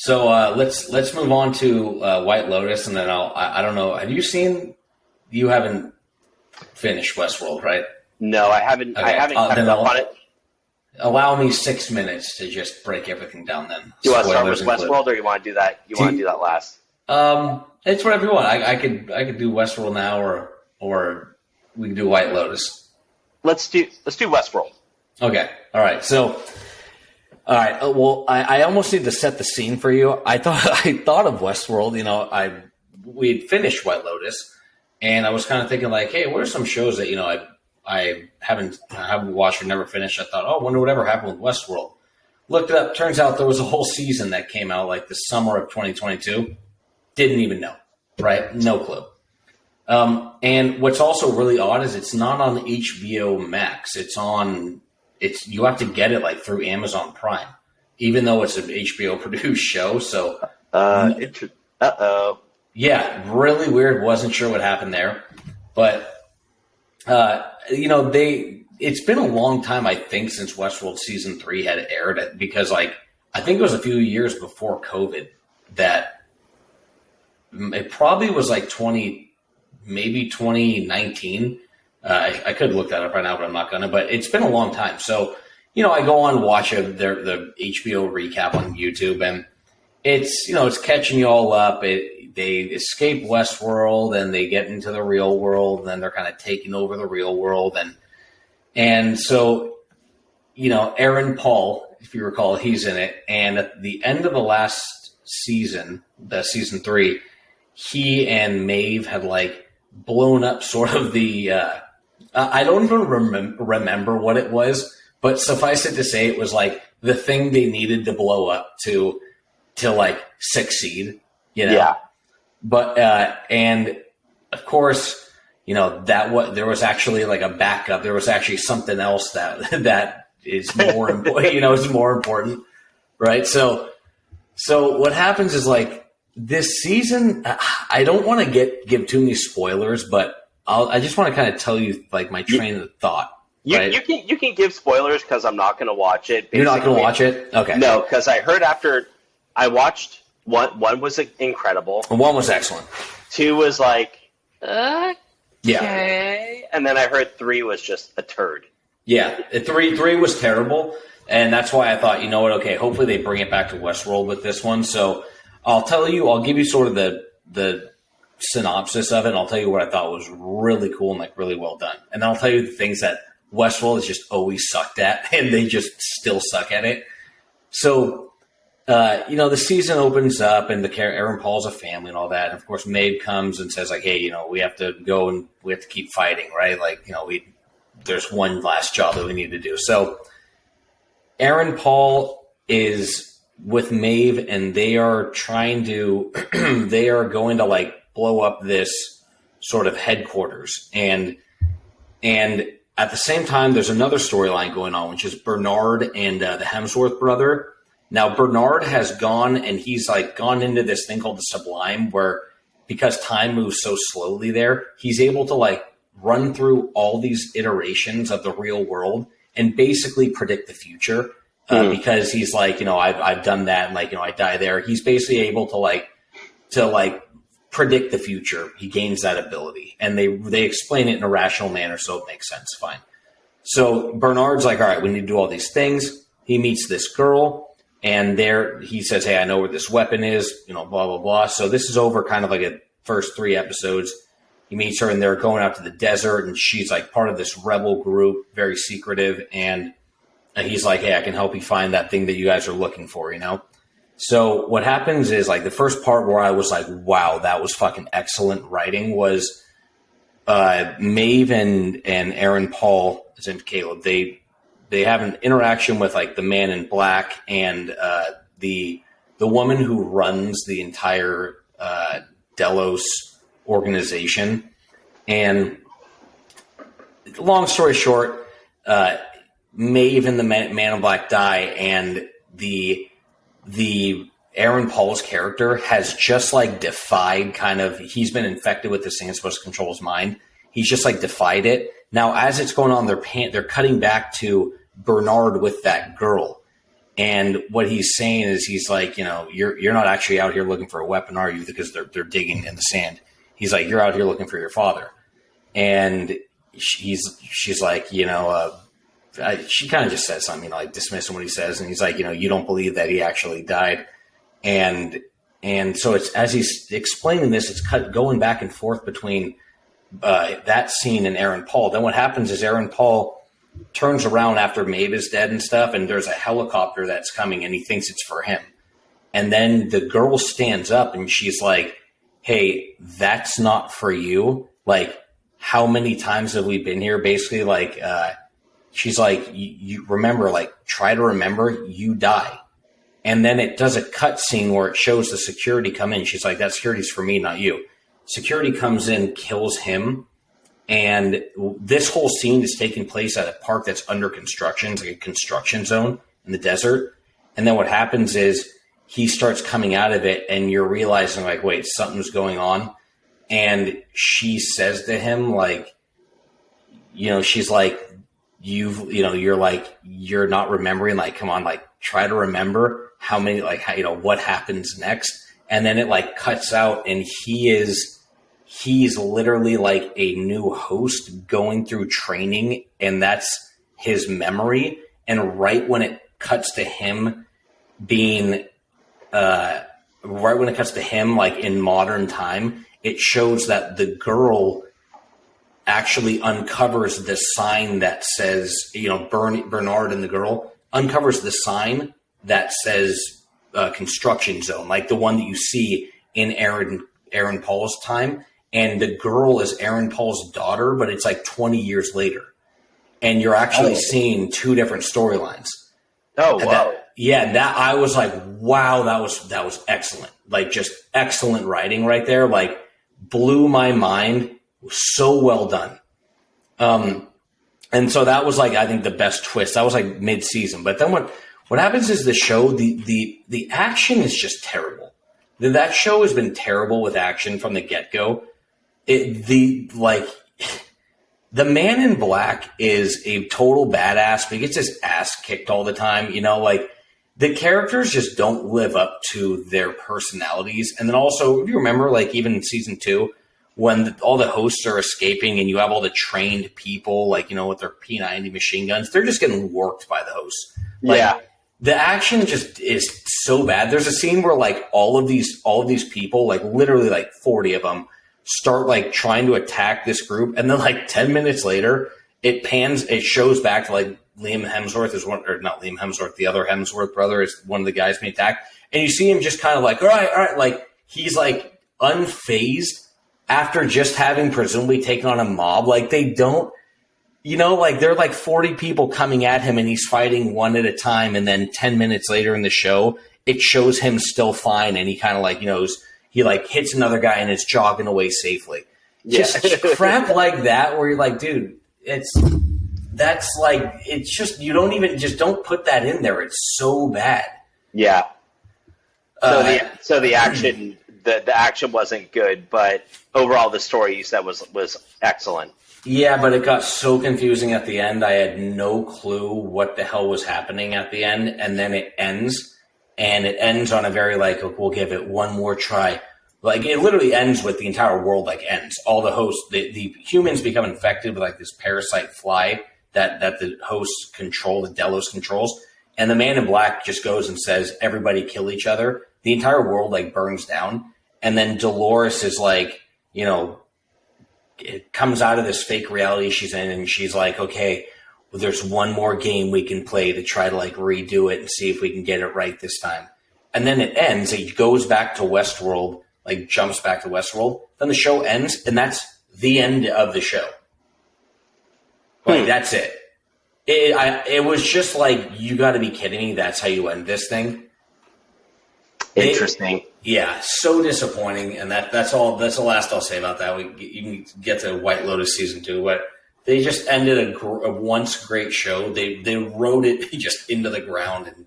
So let's move on to White Lotus, and then I don't know. You haven't finished Westworld, right? No, I haven't. Okay. I haven't kept up on it. Allow me 6 minutes to just break everything down. Then Do you want to start with Westworld, or you want to do that? You want to do that last? It's whatever you want. I could do Westworld now, or we can do White Lotus. Let's do Westworld. Okay. All right. So, all right. Well, I almost need to set the scene for you. I thought of Westworld. You know, we had finished White Lotus, and I was kind of thinking like, hey, what are some shows that I haven't watched or never finished? I thought, I wonder whatever happened with Westworld. Looked it up. Turns out there was a whole season that came out like the summer of 2022. Didn't even know. Right? No clue. And what's also really odd is it's not on HBO Max. You have to get it like through Amazon Prime, even though it's an HBO produced show. So, yeah, really weird. Wasn't sure what happened there, but it's been a long time, I think, since Westworld season 3 had aired, because I think it was a few years before COVID that it probably was like 2019. I could look that up right now, but I'm not going to. But it's been a long time. So, I go on and watch the HBO recap on YouTube, and it's catching you all up. They escape Westworld, and they get into the real world, and then they're kind of taking over the real world. And so, Aaron Paul, if you recall, he's in it. And at the end of the last season, the season 3, he and Maeve had blown up sort of the I don't even remember what it was, but suffice it to say it was the thing they needed to blow up to succeed, Yeah. But and of course, there was actually a backup. There was actually something else that is more important, is more important, right? So what happens is this season, I don't want to give too many spoilers, but I just want to kind of tell you my train of thought. Right? You can give spoilers because I'm not going to watch it. Basically. You're not going to watch it? Okay. No, because I heard after I watched one was incredible. 1 was excellent. 2 was okay. Yeah. And then I heard 3 was just a turd. Yeah, 3 was terrible, and that's why I thought, okay, hopefully they bring it back to Westworld with this one. So I'll give you sort of the synopsis of it, and I'll tell you what I thought was really cool and really well done. And then I'll tell you the things that Westworld has just always sucked at, and they just still suck at it. So, the season opens up, and Aaron Paul's a family and all that. And of course, Maeve comes and says hey, we have to go and we have to keep fighting, right? There's one last job that we need to do. So Aaron Paul is with Maeve, and they are trying to, they are going to blow up this sort of headquarters. And at the same time, there's another storyline going on, which is Bernard and the Hemsworth brother. Now, Bernard has gone, and he's gone into this thing called the Sublime, where because time moves so slowly there, he's able to run through all these iterations of the real world and basically predict the future. Because he's I've done that, and I die there. He's basically able to predict the future. He gains that ability, and they explain it in a rational manner, so it makes sense. Fine. So Bernard's all right, we need to do all these things. He meets this girl, and he says, hey, I know where this weapon is, blah, blah, blah. So this is over kind of a first 3 episodes. He meets her, and they're going out to the desert, and she's part of this rebel group, very secretive, and he's hey, I can help you find that thing that you guys are looking for, So what happens is the first part where I was wow, that was fucking excellent writing was Maeve and Aaron Paul, as in Caleb, they have an interaction with the man in black and the woman who runs the entire Delos organization. And long story short, Maeve and the man in black die, and the Aaron Paul's character has just defied he's been infected with this thing that's supposed to control his mind. He's just defied it. Now, as it's going on, they're cutting back to Bernard with that girl, And what he's saying is, he's like, you're not actually out here looking for a weapon, are you? Because they're digging in the sand. He's like, you're out here looking for your father. And she's like, she kind of just says something, like dismissing what he says. And he's like, you don't believe that he actually died. And so it's, as he's explaining this, it's going back and forth between that scene and Aaron Paul. Then what happens is Aaron Paul turns around after Maeve is dead and stuff, and there's a helicopter that's coming, and he thinks it's for him. And then the girl stands up, and she's like, hey, that's not for you. Like, how many times have we been here? Basically, like, she's like, you remember, like, try to remember, you die. And then it does a cut scene where it shows the security come in. She's like, that security's for me, not you. Security comes in, kills him. And this whole scene is taking place at a park that's under construction. It's like a construction zone in the desert. And then what happens is he starts coming out of it, and you're realizing, like, wait, something's going on. And she says to him, like, she's like, you're not remembering, like, come on, like, try to remember how many, like, how, what happens next. And then it like cuts out, and he's literally like a new host going through training, and that's his memory. And right when it cuts to him being, like in modern time, it shows that the girl actually uncovers the sign that says, Bernard and the girl uncovers the sign that says construction zone, like the one that you see in Aaron Paul's time. And the girl is Aaron Paul's daughter, but it's like 20 years later. And you're actually seeing two different storylines. Oh, wow. That I was like, wow, that was excellent. Like, just excellent writing right there. Like, blew my mind. It was so well done. And so that was like, I think the best twist. That was like mid-season. But then what happens is the show, the action is just terrible. That show has been terrible with action from the get-go. The Man in Black is a total badass, but he gets his ass kicked all the time. Like, the characters just don't live up to their personalities. And then also, if you remember, like, even in season 2, when all the hosts are escaping and you have all the trained people, like, with their P90 machine guns, they're just getting worked by the hosts. Like, yeah. The action just is so bad. There's a scene where, like, all of these people, like, literally like 40 of them, start like trying to attack this group, and then like 10 minutes later it shows back to like Liam Hemsworth is one, or not Liam Hemsworth, the other Hemsworth brother is one of the guys being attacked, and you see him just kind of like, all right, like he's like unfazed after just having presumably taken on a mob. Like, they don't, like, there are like 40 people coming at him and he's fighting one at a time, and then 10 minutes later in the show it shows him still fine, and he kind of like, he like hits another guy and is jogging away safely. Yeah. Just crap like that where you're like, dude, that's like, it's just, you don't even, just don't put that in there. It's so bad. Yeah. So the action, the action wasn't good, but overall the story you said was excellent. Yeah, but it got so confusing at the end. I had no clue what the hell was happening at the end. And then it ends. And it ends on a very, like, we'll give it one more try. Like, it literally ends with the entire world, like, ends. All the hosts, the humans become infected with, like, this parasite fly that the hosts control, the Delos controls. And the Man in Black just goes and says, everybody kill each other. The entire world, like, burns down. And then Dolores is, like, it comes out of this fake reality she's in, and she's like, okay, well, there's one more game we can play to try to like redo it and see if we can get it right this time. And then it ends. It goes back to Westworld, like jumps back to Westworld. Then the show ends, and that's the end of the show. Like, that's it. It was just like, you got to be kidding me. That's how you end this thing. Interesting. Yeah, so disappointing. And that's all. That's the last I'll say about that. You can get to White Lotus season 2, but they just ended a once great show. They rode it just into the ground and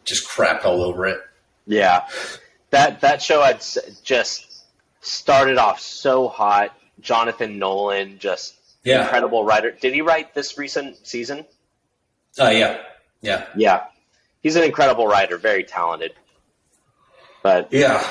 just crapped all over it. Yeah, that show had just started off so hot. Jonathan Nolan, just incredible writer. Did he write this recent season? Yeah. he's an incredible writer, very talented. But yeah,